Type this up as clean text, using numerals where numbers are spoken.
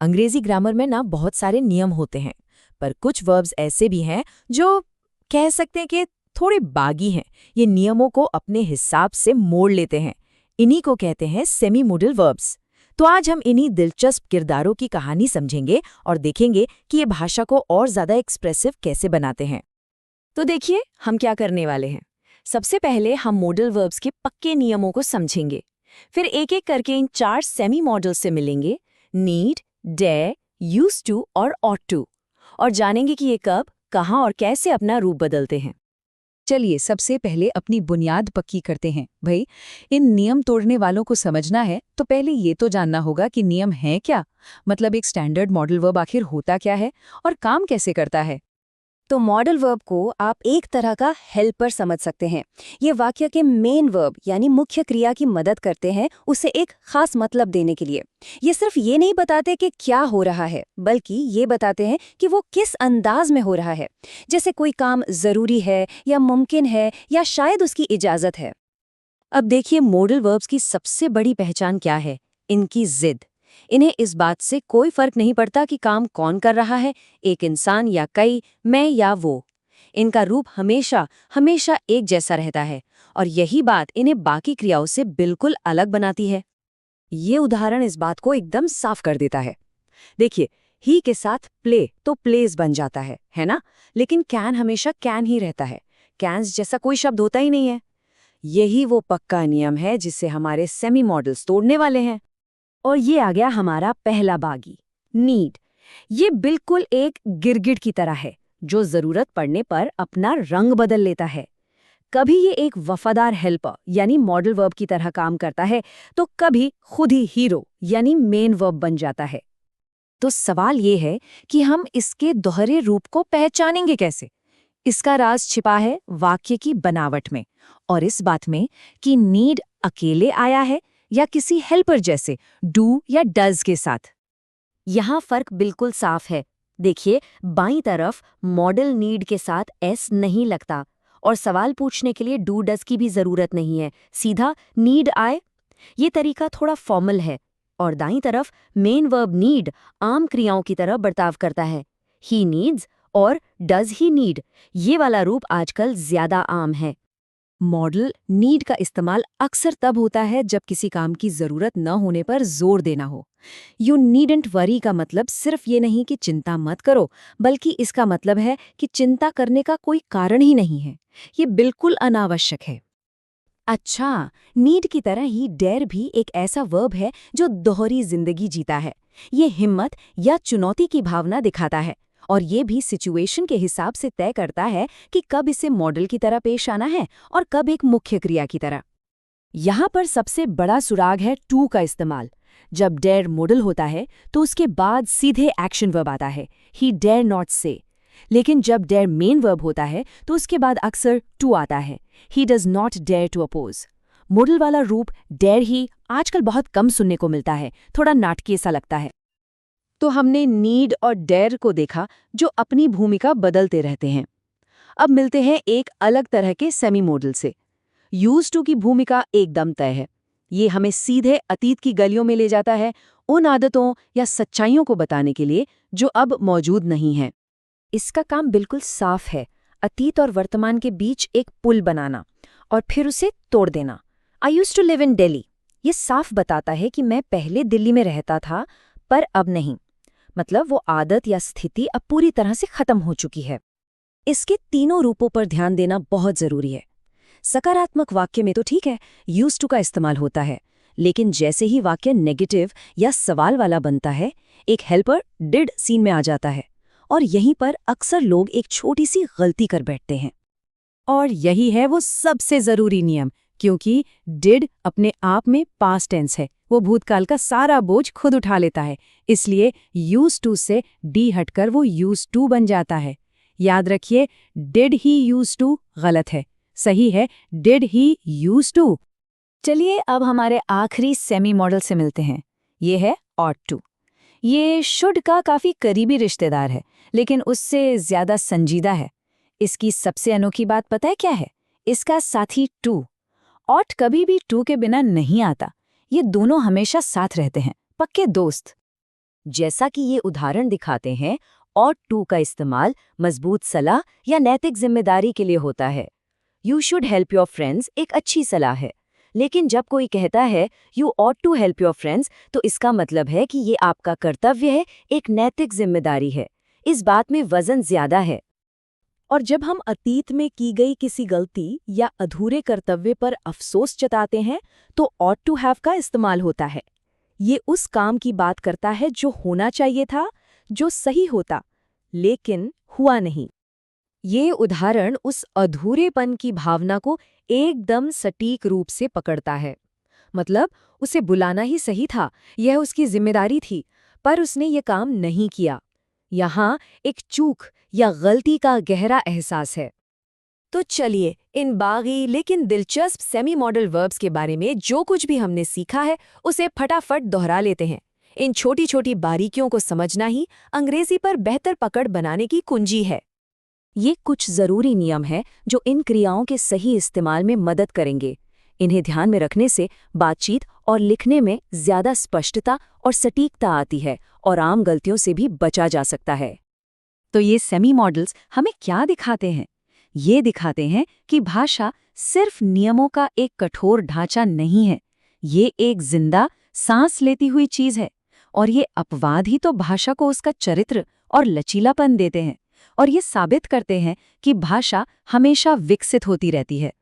अंग्रेजी ग्रामर में ना बहुत सारे नियम होते हैं, पर कुछ वर्ब्स ऐसे भी हैं जो कह सकते हैं कि थोड़े बागी हैं। ये नियमों को अपने हिसाब से मोड़ लेते हैं। इन्हीं को कहते हैं सेमी मोडल वर्ब्स। तो आज हम इन्हीं दिलचस्प किरदारों की कहानी समझेंगे और देखेंगे कि ये भाषा को और ज्यादा एक्सप्रेसिव कैसे बनाते हैं। तो देखिए हम क्या करने वाले हैं। सबसे पहले हम मॉडल वर्ब्स के पक्के नियमों को समझेंगे। फिर एक एक करके इन 4 सेमी मॉडल से मिलेंगे, नीड, डेयर, यूज्ड टू और ऑट टू, और जानेंगे कि ये कब, कहाँ और कैसे अपना रूप बदलते हैं। चलिए सबसे पहले अपनी बुनियाद पक्की करते हैं। भाई, इन नियम तोड़ने वालों को समझना है तो पहले ये तो जानना होगा कि नियम है क्या। मतलब एक स्टैंडर्ड मॉडल वर्ब आखिर होता क्या है और काम कैसे करता है। तो मॉडल वर्ब को आप एक तरह का हेल्पर समझ सकते हैं। ये वाक्य के मेन वर्ब यानी मुख्य क्रिया की मदद करते हैं उसे एक खास मतलब देने के लिए। ये सिर्फ ये नहीं बताते कि क्या हो रहा है, बल्कि ये बताते हैं कि वो किस अंदाज में हो रहा है। जैसे कोई काम जरूरी है या मुमकिन है या शायद उसकी इजाजत है। अब देखिए मॉडल वर्ब्स की सबसे बड़ी पहचान क्या है, इनकी जिद। इन्हें इस बात से कोई फर्क नहीं पड़ता कि काम कौन कर रहा है, एक इंसान या कई, मैं या वो। इनका रूप हमेशा हमेशा एक जैसा रहता है और यही बात इन्हें बाकी क्रियाओं से बिल्कुल अलग बनाती है। ये उदाहरण इस बात को एकदम साफ कर देता है। देखिए, ही के साथ प्ले तो प्लेज बन जाता है ना? लेकिन कैन हमेशा कैन ही रहता है। कैन्स जैसा कोई शब्द होता ही नहीं है। यही वो पक्का नियम है जिसे हमारे सेमी मॉडल्स तोड़ने वाले हैं। और ये आ गया हमारा पहला बागी, नीड। ये बिल्कुल एक गिरगिट की तरह है जो जरूरत पड़ने पर अपना रंग बदल लेता है। कभी ये एक वफादार हेल्पर यानी मॉडल वर्ब की तरह काम करता है, तो कभी खुद ही हीरो यानी मेन वर्ब बन जाता है। तो सवाल ये है कि हम इसके दोहरे रूप को पहचानेंगे कैसे। इसका राज छिपा है वाक्य की बनावट में और इस बात में कि नीड अकेले आया है या किसी हेल्पर जैसे डू या डज के साथ। यहाँ फर्क बिल्कुल साफ है। देखिए, बाईं तरफ मॉडल नीड के साथ एस नहीं लगता और सवाल पूछने के लिए डू डज की भी जरूरत नहीं है, सीधा नीड आए। ये तरीका थोड़ा फॉर्मल है। और दाईं तरफ मेन वर्ब नीड आम क्रियाओं की तरह बर्ताव करता है, ही नीड्स और डज ही नीड। ये वाला रूप आजकल ज्यादा आम है। मॉडल नीड का इस्तेमाल अक्सर तब होता है जब किसी काम की जरूरत न होने पर जोर देना हो। यू नीडंट वरी का मतलब सिर्फ ये नहीं कि चिंता मत करो, बल्कि इसका मतलब है कि चिंता करने का कोई कारण ही नहीं है। ये बिल्कुल अनावश्यक है। अच्छा, नीड की तरह ही डेयर भी एक ऐसा वर्ब है जो दोहरी जिंदगी जीता है। ये हिम्मत या चुनौती की भावना दिखाता है और ये भी सिचुएशन के हिसाब से तय करता है कि कब इसे मॉडल की तरह पेश आना है और कब एक मुख्य क्रिया की तरह। यहाँ पर सबसे बड़ा सुराग है टू का इस्तेमाल। जब डेयर मॉडल होता है तो उसके बाद सीधे एक्शन वर्ब आता है, ही डेयर नॉट से। लेकिन जब डेयर मेन वर्ब होता है तो उसके बाद अक्सर टू आता है, he does not dare to oppose. Model वाला रूप डेयर ही आजकल बहुत कम सुनने को मिलता है, थोड़ा नाटकीय सा लगता है। तो हमने नीड और डेयर को देखा जो अपनी भूमिका बदलते रहते हैं। अब मिलते हैं एक अलग तरह के सेमी मॉडल से। यूज्ड टू की भूमिका एकदम तय है। ये हमें सीधे अतीत की गलियों में ले जाता है, उन आदतों या सच्चाइयों को बताने के लिए जो अब मौजूद नहीं हैं। इसका काम बिल्कुल साफ है, अतीत और वर्तमान के बीच एक पुल बनाना और फिर उसे तोड़ देना। I used to live in Delhi. ये साफ बताता है कि मैं पहले दिल्ली में रहता था, पर अब नहीं। मतलब वो आदत या स्थिति अब पूरी तरह से खत्म हो चुकी है। इसके तीनों रूपों पर ध्यान देना बहुत जरूरी है। सकारात्मक वाक्य में तो ठीक है, यूज्ड टू का इस्तेमाल होता है, लेकिन जैसे ही वाक्य नेगेटिव या सवाल वाला बनता है, एक हेल्पर डिड सीन में आ जाता है और यहीं पर अक्सर लोग एक छोटी सी गलती कर बैठते हैं। और यही है वो सबसे जरूरी नियम, क्योंकि डिड अपने आप में पास्ट टेंस है, वो भूतकाल का सारा बोझ खुद उठा लेता है। इसलिए यूज टू से डी हटकर वो यूज टू बन जाता है। याद रखिए, डिड ही यूज टू गलत है, सही है डिड ही यूज टू। चलिए अब हमारे आखिरी सेमी मॉडल से मिलते हैं। ये है ऑट टू। ये शुड का काफी करीबी रिश्तेदार है, लेकिन उससे ज्यादा संजीदा है। इसकी सबसे अनोखी बात पता है क्या है? इसका साथी टू। ऑट कभी भी टू के बिना नहीं आता। ये दोनों हमेशा साथ रहते हैं, पक्के दोस्त। जैसा कि ये उदाहरण दिखाते हैं, ought to का इस्तेमाल मजबूत सलाह या नैतिक जिम्मेदारी के लिए होता है। You should help your friends एक अच्छी सलाह है, लेकिन जब कोई कहता है You ought to help your friends, तो इसका मतलब है कि ये आपका कर्तव्य है, एक नैतिक जिम्मेदारी है। इस बात में वजन ज्यादा है। और जब हम अतीत में की गई किसी गलती या अधूरे कर्तव्य पर अफसोस जताते हैं, तो ought to have का इस्तेमाल होता है। ये उस काम की बात करता है जो होना चाहिए था, जो सही होता, लेकिन हुआ नहीं। ये उदाहरण उस अधूरेपन की भावना को एकदम सटीक रूप से पकड़ता है। मतलब उसे बुलाना ही सही था, यह उसकी जिम्मेदारी थी, पर उसने ये काम नहीं किया। यहाँ एक चूक या गलती का गहरा एहसास है। तो चलिए, इन बागी लेकिन दिलचस्प सेमी मॉडल वर्ब्स के बारे में जो कुछ भी हमने सीखा है, उसे फटाफट दोहरा लेते हैं। इन छोटी छोटी बारीकियों को समझना ही अंग्रेजी पर बेहतर पकड़ बनाने की कुंजी है। ये कुछ जरूरी नियम हैं जो इन क्रियाओं के सही इस्तेमाल में मदद करेंगे। इन्हें ध्यान में रखने से बातचीत और लिखने में ज्यादा स्पष्टता और सटीकता आती है और आम गलतियों से भी बचा जा सकता है। तो ये सेमी मॉडल्स हमें क्या दिखाते हैं? ये दिखाते हैं कि भाषा सिर्फ नियमों का एक कठोर ढांचा नहीं है, ये एक जिंदा, सांस लेती हुई चीज है। और ये अपवाद ही तो भाषा को उसका चरित्र और लचीलापन देते हैं, और ये साबित करते हैं कि भाषा हमेशा विकसित होती रहती है।